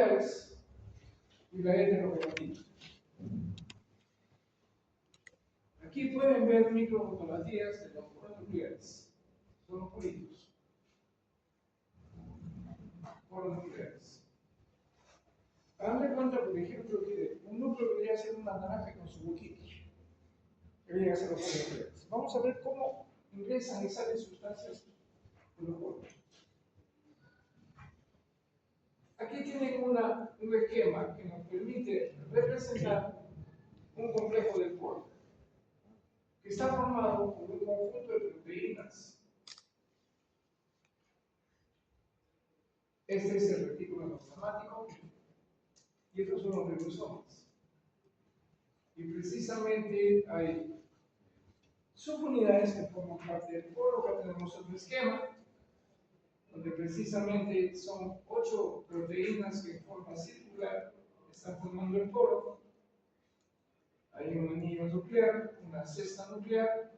nucleares y la heterocromatina. Aquí pueden ver microfotografías de los poros nucleares. Son los poritos. Poros nucleares. Hagan de cuenta, por ejemplo, que un núcleo debería ser una naranja con su boquita. Deberían ser los poros nucleares. Vamos a ver cómo ingresan y salen sustancias de los poros. Aquí tienen un esquema que nos permite representar un complejo del poro, que está formado por un conjunto de proteínas. Este es el retículo endoplasmático y estos son los ribosomas. Y precisamente hay subunidades que forman parte del poro. Acá tenemos otro esquema, donde precisamente son 8 proteínas que en forma circular están formando el poro. Hay un anillo nuclear, una cesta nuclear,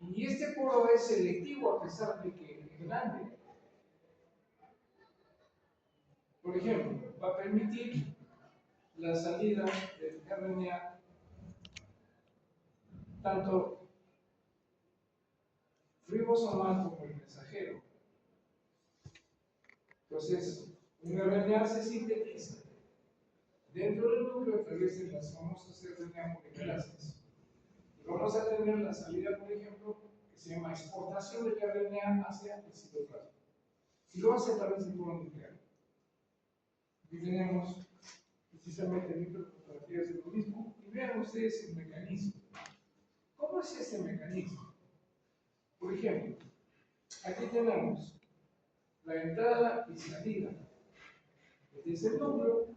y este poro es selectivo a pesar de que es grande. Por ejemplo, va a permitir la salida del RNA tanto ribosomal como el mensajero. Entonces, un RNA se sintetiza dentro del núcleo a través de las famosas RNA polimerasas. Y vamos a tener la salida, por ejemplo, que se llama exportación del RNA hacia el citoplasma. Y lo hace a través del poro nuclear. Aquí tenemos precisamente microfotografías de lo mismo. Y vean ustedes el mecanismo. ¿Cómo es este mecanismo? Por ejemplo, aquí tenemos la entrada y salida. Este es el núcleo,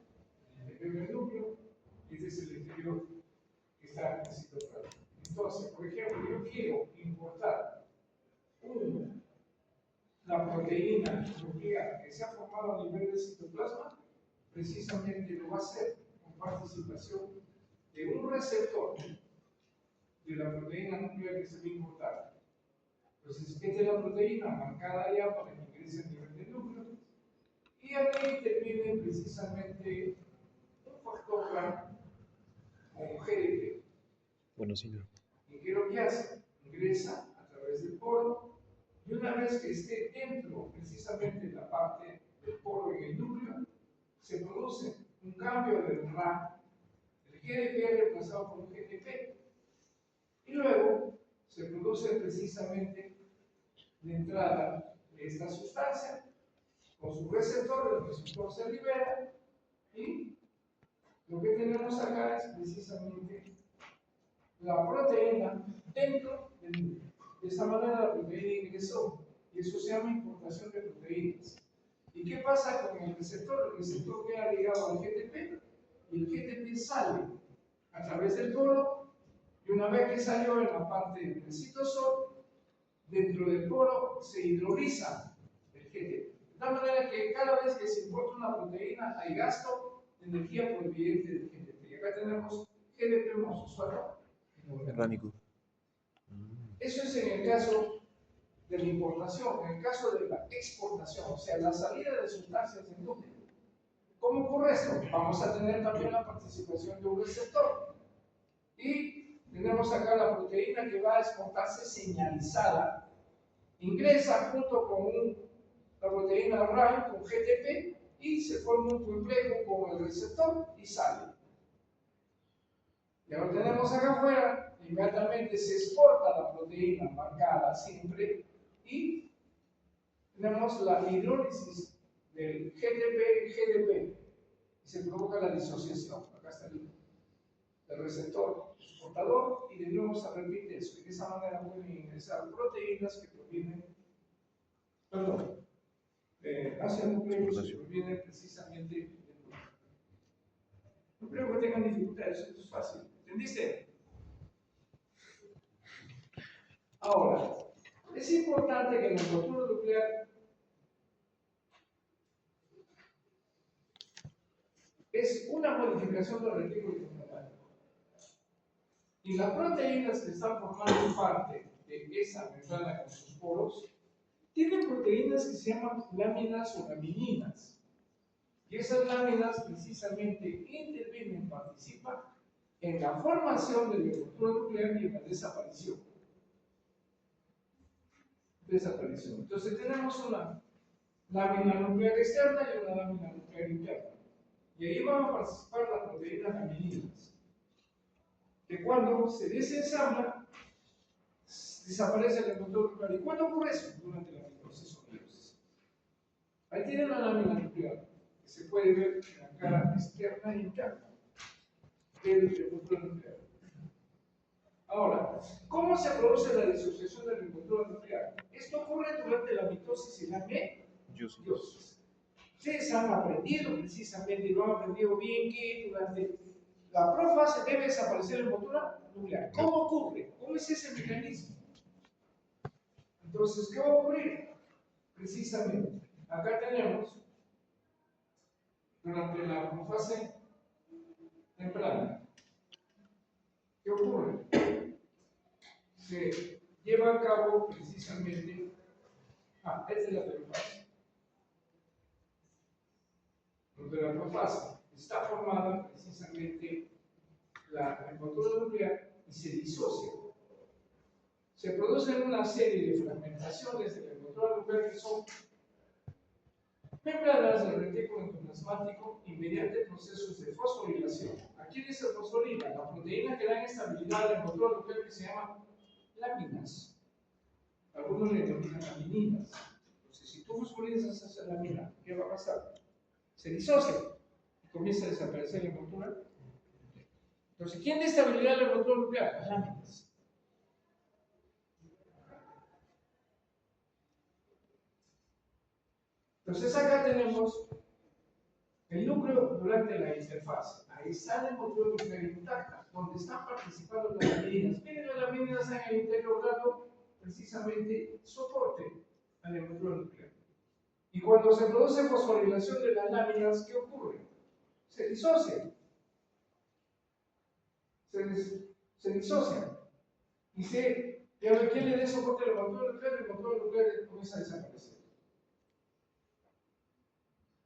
el interior del núcleo, y este es el exterior que está en el citoplasma. Entonces, por ejemplo, yo quiero importar la proteína nuclear que se ha formado a nivel del citoplasma, precisamente lo va a hacer con participación de un receptor de la proteína nuclear que se va a importar. Entonces, esta es la proteína marcada ya para que ingrese a nivel del núcleo. Y aquí interviene precisamente un factor como GDP. Bueno, señor. ¿Y qué es lo que hace? Ingresa a través del poro, y una vez que esté dentro precisamente de la parte del poro en el núcleo, se produce un cambio del RAM. El GDP es reemplazado por un GTP. Y luego se produce precisamente la entrada de esta sustancia con su receptor, el receptor se libera y lo que tenemos acá es precisamente la proteína dentro del núcleo. De esta manera la proteína ingresó y eso se llama importación de proteínas. ¿Y qué pasa con el receptor? El receptor queda ligado al GTP y el GTP sale a través del poro y una vez que salió en la parte del citosol, dentro del poro se hidroliza el GTP. De tal manera que cada vez que se importa una proteína hay gasto de energía proveniente del GTP. Y acá tenemos GDP más usuario Orgánico. Eso es en el caso de la importación. En el caso de la exportación, o sea, la salida de sustancias del núcleo. ¿Cómo ocurre esto? Vamos a tener también la participación de un receptor. Y tenemos acá la proteína que va a exportarse señalizada. Ingresa junto con la proteína RAI con GTP y se forma un complejo con el receptor y sale. Ya lo tenemos acá afuera, inmediatamente se exporta la proteína marcada siempre y tenemos la hidrólisis del GTP en GDP y se provoca la disociación. Acá está el receptor exportador y de nuevo se repite eso. Y de esa manera pueden ingresar proteínas que provienen, hacia nucleos que provienen precisamente del núcleo. No creo que tengan dificultades, esto es fácil. ¿Entendiste? Ahora, es importante que en el cultivo nuclear es una modificación del retículo endoplasmático. Y las proteínas que están formando parte de esa membrana con sus poros tienen proteínas que se llaman láminas o lamininas. Y esas láminas precisamente intervienen, participan en la formación de la estructura nuclear y en la desaparición. Entonces tenemos una lámina nuclear externa y una lámina nuclear interna. Y ahí van a participar las proteínas lamininas, que cuando se desensambla, desaparece el estructura nuclear. ¿Y cuándo ocurre eso? Durante la proceso de meiosis. Ahí tienen la lámina nuclear, que se puede ver en la cara externa e interna del estructura nuclear. Ahora, ¿cómo se produce la disociación de la estructura nuclear? Esto ocurre durante la mitosis y la meiosis. Ustedes han aprendido precisamente, y lo han aprendido bien, que durante la profase debe desaparecer la estructura nuclear. ¿Cómo ocurre? ¿Cómo es ese mecanismo? Entonces, ¿qué va a ocurrir? Precisamente, acá tenemos, durante la profase temprana, ¿qué ocurre? Se lleva a cabo precisamente, esta es la telofase. Donde la profase está formada precisamente la estructura nuclear y se disocia. Se producen una serie de fragmentaciones de la estructura nuclear que son membranas del retículo endoplasmático y mediante procesos de fosforilación. Aquí dice fosforila, la proteína que da estabilidad a la estructura nuclear que se llama láminas. Algunos le denominan lamininas. Entonces, si tú fosforilizas esa lámina, ¿qué va a pasar? Se disocia y comienza a desaparecer la estructura. Entonces, ¿quién da estabilidad a la estructura nuclear? Las láminas. Entonces, acá tenemos el núcleo durante la interfaz. Ahí está la estructura nuclear intacta, donde están participando las lamininas. Miren, las lamininas en el interior dando precisamente soporte a la estructura nuclear. Y cuando se produce fosforilación de las láminas, ¿qué ocurre? Se disocian. Se disocian. Y ¿quién le dé soporte a la estructura nuclear? La estructura nuclear comienza a desaparecer.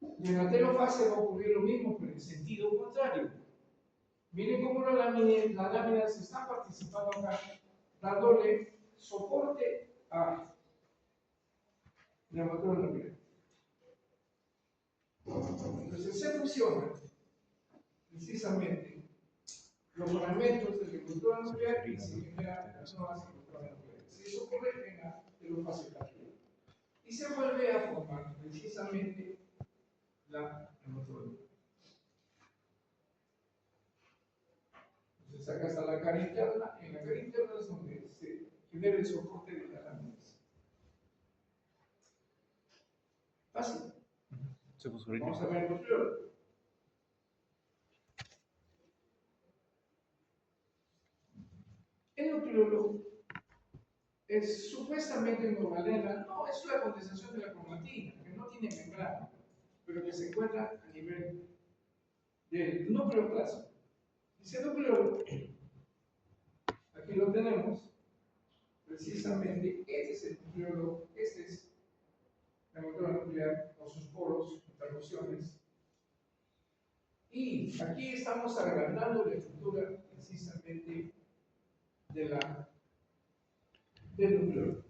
Y en la telofase va a ocurrir lo mismo, pero en sentido contrario. Miren cómo las láminas están participando acá, dándole soporte a la estructura nuclear. Entonces se fusionan precisamente los fragmentos de la estructura nuclear y se generan las nuevas estructuras nucleares. Eso ocurre en la telofase tardía. Y se vuelve a formar precisamente la estructura nuclear. Entonces acá está la cara interna. En la cara interna es donde se genera el soporte de las láminas. Fácil. Vamos a ver el nucleolo. El nucleolo es supuestamente normalena, no, es una condensación de la cromatina, que no tiene membrana, pero que se encuentra a nivel del nucleoplasma. Ese nucleolo, aquí lo tenemos, precisamente, este es el nucleolo, este es la estructura nuclear con sus poros, interrupciones. Y aquí estamos agrandando la estructura precisamente del nucleolo.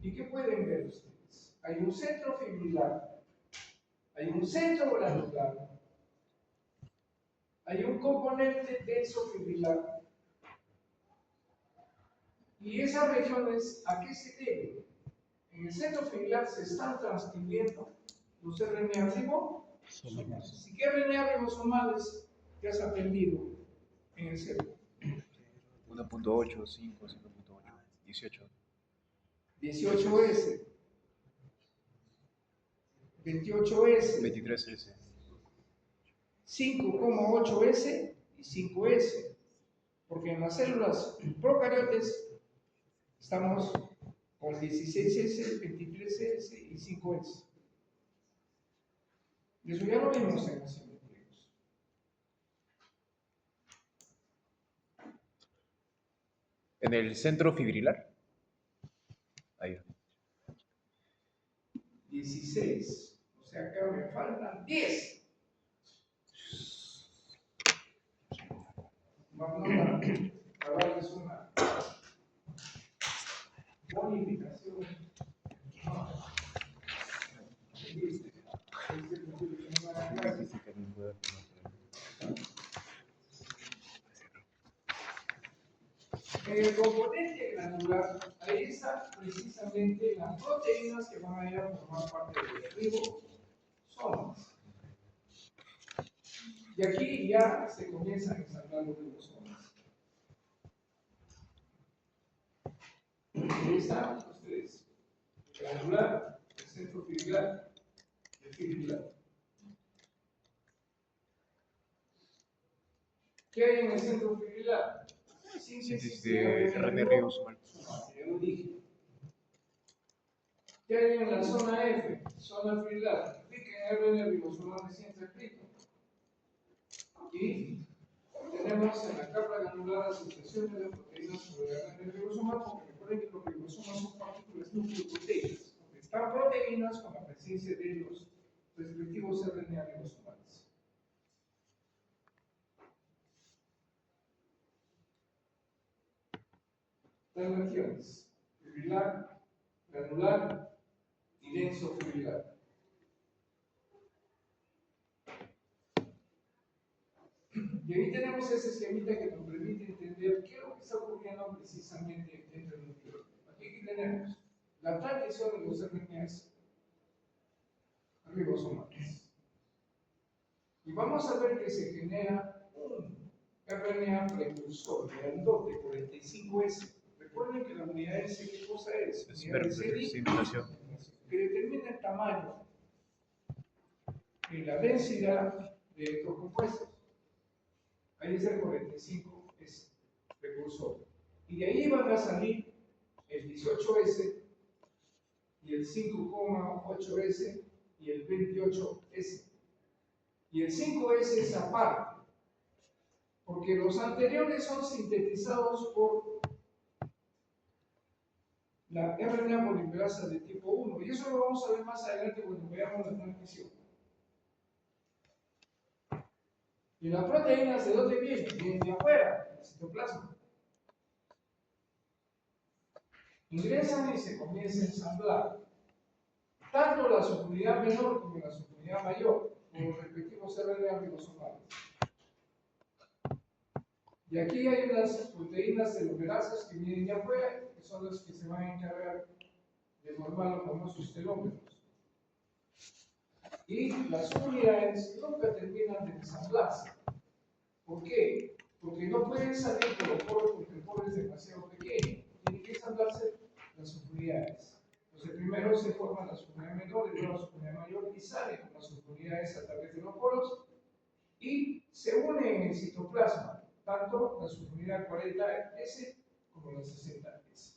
¿Y qué pueden ver ustedes? Hay un centro fibrilar, hay un centro granular, hay un componente denso fibrilar. ¿Y esas regiones a qué se debe? En el centro fibrilar se están transcribiendo los RNA ribosomales. ¿Y qué RNA ribosomales que has aprendido en el cerebro? 1.8, 5, 5.8, 18. 18S, 28S, 23S, 5,8S y 5S. Porque en las células procariotes estamos con 16S, 23S y 5S. Y eso ya lo vimos en las simetrías. ¿En el centro fibrilar? Ahí. 16. sea, acá me faltan 10. Vamos a darles una bonificación. En el componente granular, ahí está precisamente las proteínas que van a ir a formar parte del ribosomas. Y aquí ya se comienzan a ensamblar los ribosomas. Ahí están ustedes. El granular, el centro fibrillar, el fibrillar. ¿Qué hay en el centro fibrillar? Síntesis de RNA ribosomal. Ya lo dije. ¿Qué hay en la zona F? Zona fibrilar. Clic en RNA ribosomal recién escrito. Y tenemos en la capa granular asociaciones de proteínas sobre el RNA ribosomal, porque recuerden que los ribosomas son partículas nucleoproteicas, porque están proteínas con la presencia de los respectivos RNA ribosomales. Tres regiones: fibrilar, granular y denso fibrilar. Y ahí tenemos ese esquemita que nos permite entender qué es lo que está ocurriendo precisamente dentro del núcleo. Aquí tenemos la transición de los RNAs ribosomales. Y vamos a ver que se genera un RNA precursor grandote 45S. Recuerden que la unidad S, ¿qué cosa es? Unidad de sedimentación, que determina el tamaño y la densidad de estos compuestos. Ahí es el 45S, precursor. Y de ahí van a salir el 18S y el 5,8S y el 28S. Y el 5S es aparte, porque los anteriores son sintetizados por la RNA polimerasa de tipo 1. Y eso lo vamos a ver más adelante cuando veamos la transmisión. Y las proteínas, ¿de dónde vienen? Vienen de afuera, del citoplasma. Ingresan y se comienza a ensamblar tanto la subunidad menor como la subunidad mayor, con los respectivos RNA ribosomales. Y aquí hay unas proteínas telomerasas que vienen de afuera, que son las que se van a encargar de formar los famosos telómeros. Y las unidades nunca terminan de ensamblarse. ¿Por qué? Porque no pueden salir por los poros porque el poro es demasiado pequeño. Tienen que ensamblarse las subunidades. Entonces primero se forman las subunidades menores, luego la subunidad mayor y salen las subunidades a través de los poros y se unen en el citoplasma, tanto la subunidad 40S como la 60S.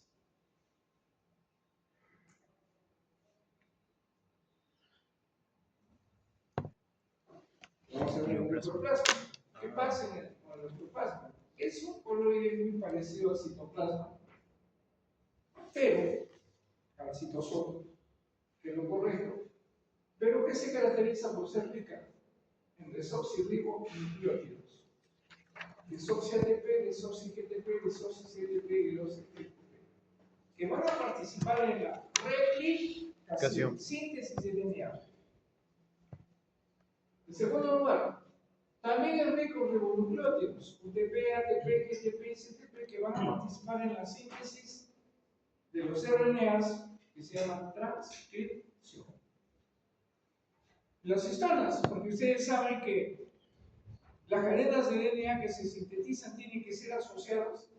Vamos a ver el citoplasma. ¿Qué pasa en el citoplasma? Es un coloide muy parecido al citoplasma, pero al citosol, que es lo correcto, pero que se caracteriza por ser rica en desoxirribonucleótidos. Desoxi-ATP, desoxi-GTP, desoxi-CTP y desoxi-GTP, que van a participar en la replicación, síntesis de DNA. En segundo lugar, también es rico en ribonucleótidos, UTP, ATP, GTP y CTP, que van a participar en la síntesis de los RNAs que se llama transcripción. Las histonas, porque ustedes saben que las cadenas de DNA que se sintetizan tienen que ser asociadas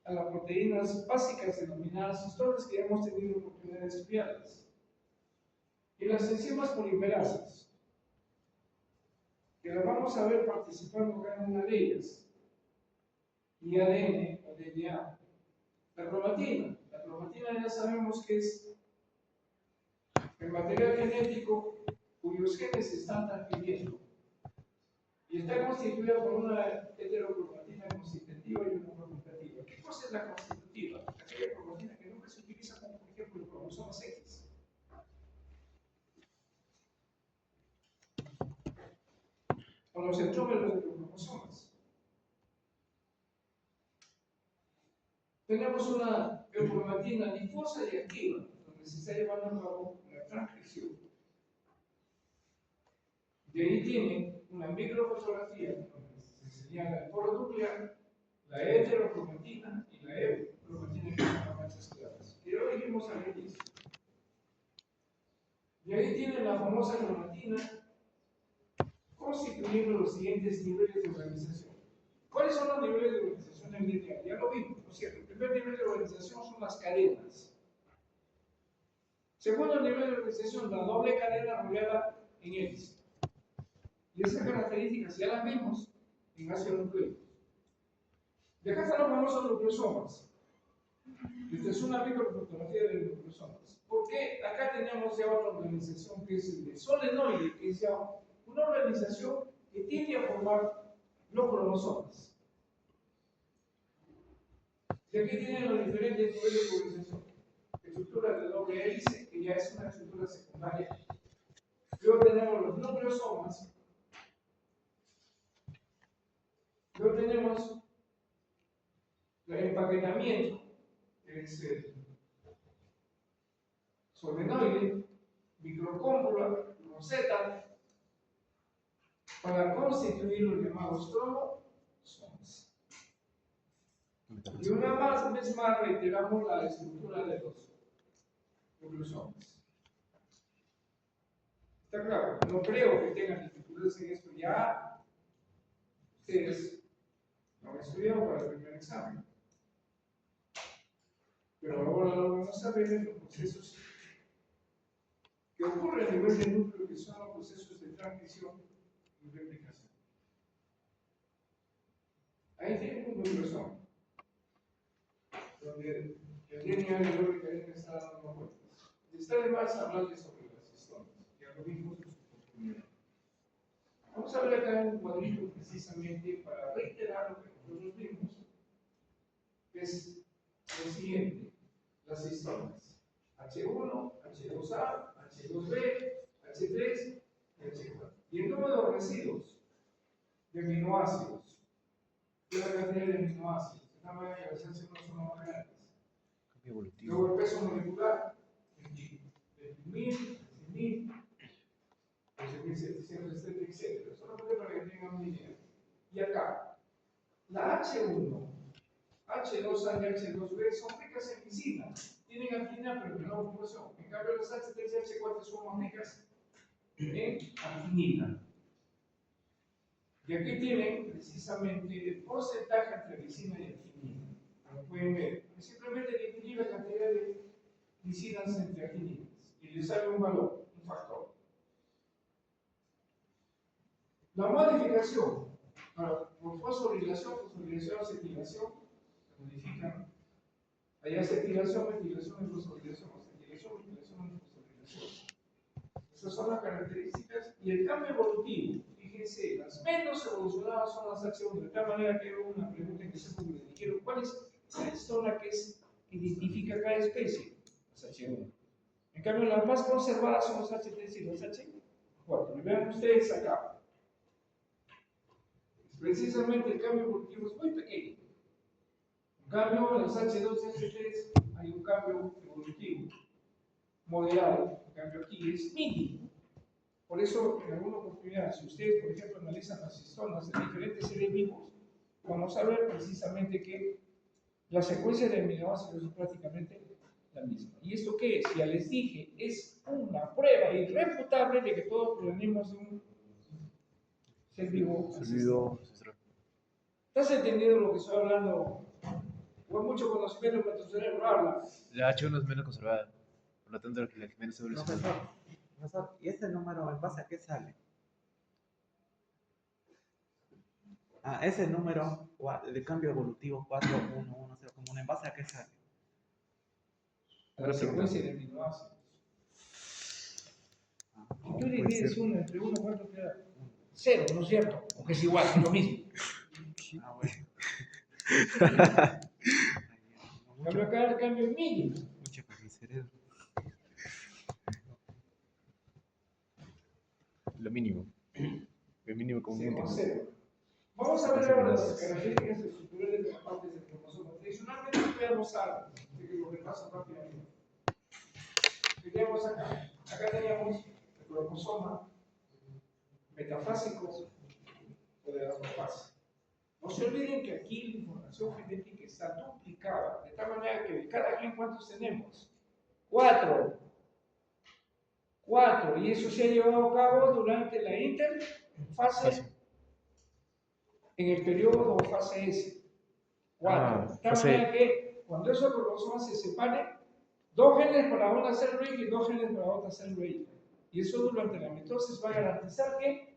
a las proteínas básicas denominadas histonas que ya hemos tenido oportunidad de estudiarlas. Y las enzimas polimerasas, que las vamos a ver participando cada una de ellas. Y ADN o DNA. La cromatina ya sabemos que es el material genético cuyos genes se están transfiriendo. Y está constituida por una heterocromatina constitutiva y una facultativa. ¿Qué cosa es la constitutiva? Aquella cromatina que nunca se utiliza como, por ejemplo, el cromosoma X. o los centrómeros de los cromosomas. Tenemos una encromatina difusa y activa, donde se está llevando a cabo la transcripción. De ahí tienen una microfotografía donde se señala el poro nuclear, la heterocromatina y la eurocromatina, que son las manchas claras. Y lo dijimos al inicio. Y ahí tienen la famosa cromatina constituyendo los siguientes niveles de organización. ¿Cuáles son los niveles de organización en DNA? Ya lo vimos, ¿no es cierto? El primer nivel de organización son las cadenas. Segundo nivel de organización, la doble cadena rodeada en hélice. Y esas características ya las vimos en ácidos nucleicos. Y acá están los famosos nucleosomas. Esta es una microfotografía de los nucleosomas. Porque acá tenemos ya otra organización que es el de solenoide, que es ya una organización que tiende a formar los cromosomas. Y aquí tienen los diferentes niveles de organización. Estructura de doble hélice, que ya es una estructura secundaria. Luego tenemos los nucleosomas. Luego tenemos el empaquetamiento, que es el solenoide, microcómpula, roseta, para constituir los llamados cromosomas. Y una vez más reiteramos la estructura de los nucleosomas. ¿Está claro? No creo que tengan dificultades en esto. Ya ustedes lo han estudiado para el primer examen. Pero ahora lo vamos a ver en los procesos que ocurren a nivel del núcleo, que son los procesos de transcripción y replicación. Ahí tienen un nucleosoma, donde el DNA de doble cadena está dando vueltas. Y está de más hablarles sobre las histonas, ya lo vimos en su oportunidad. Vamos a ver acá un cuadrito precisamente para reiterar lo que nosotros vimos, que es lo siguiente: las histonas H1, H2A, H2B, H3 y H4. Y el número de residuos de aminoácidos, de la cantidad de aminoácidos, de una manera que las H1 son más grandes. Luego el peso molecular, 20.000, 100.000, 12.700, etc. Solamente para que tengan una idea. Y acá, la H1, H2A y H2B son ricas en lisina. Tienen actina pero menor proporción. En cambio, las H3 y H4 son más ricas en actinina. Y aquí tienen precisamente el porcentaje entre lisina y actinina. Como pueden ver, simplemente dividir la cantidad de lisinas entre actininas y les sale un valor, un factor. La modificación por fosforilación, acetilación, se modifican. Hay acetilación, metilación y fosforilación, acetilación, metilación y fosforilación. Esas son las características. Y el cambio evolutivo, fíjense, las menos evolucionadas son las H1. De tal manera que hubo una pregunta que se me dijeron: ¿cuál es la histona que identifica cada especie? Las H1. En cambio, las más conservadas son las H3 y las H4. Y vean ustedes acá. Precisamente el cambio evolutivo es muy pequeño. En cambio, en las H2 y H3 hay un cambio evolutivo moderado. En cambio, aquí es mínimo. Por eso, en alguna oportunidad, si ustedes, por ejemplo, analizan las histonas de diferentes seres vivos, vamos a ver precisamente que la secuencia de aminoácidos es prácticamente la misma. ¿Y esto qué es? Ya les dije, es una prueba irrefutable de que todos provenimos de un ser vivo ancestral. ¿Estás entendiendo lo que estoy hablando? O hay mucho conocimiento para tu cerebro habla. La H1 es menos conservada, por lo tanto la que menos evoluciona. Profesor, ¿y ese número en base a qué sale? Ese número de cambio evolutivo 4110, como ¿en base a qué sale? A la secuencia de aminoácidos. Si tú divides 1 entre 1, ¿cuánto queda? 0, ¿no es cierto? O que es igual, es lo mismo. Bueno. Cambio acá, el cambio es mínimo. Mucho para mi cerebro. Lo mínimo. mínimo común con múltiplo. 0. Vamos a ver ahora las características estructurales de las partes del cromosoma. Tradicionalmente veamos algo, así que lo repaso rápidamente. Teníamos acá teníamos el cromosoma metafásico o de la fase. No se olviden que aquí la información genética está duplicada, de tal manera que de cada gen, ¿cuántos tenemos? 4. Y eso se ha llevado a cabo durante la interfase, en el periodo o fase S. 4. De tal manera que cuando esos cromosomas se separen, 2 genes para una célula break y 2 genes para otra célula break. Y eso durante la mitosis va a garantizar que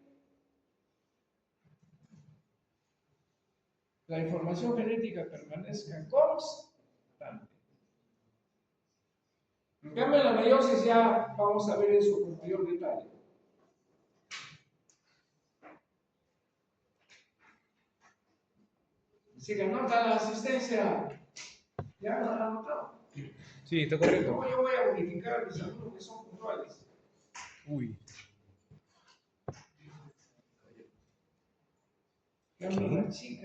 la información genética permanezca constante. En cambio, en la meiosis ya vamos a ver eso con mayor detalle. Si le anotan la asistencia, ¿ya la han anotado? Sí, está correcto. Luego yo voy a verificar mis alumnos que son puntuales. Uy. La chica.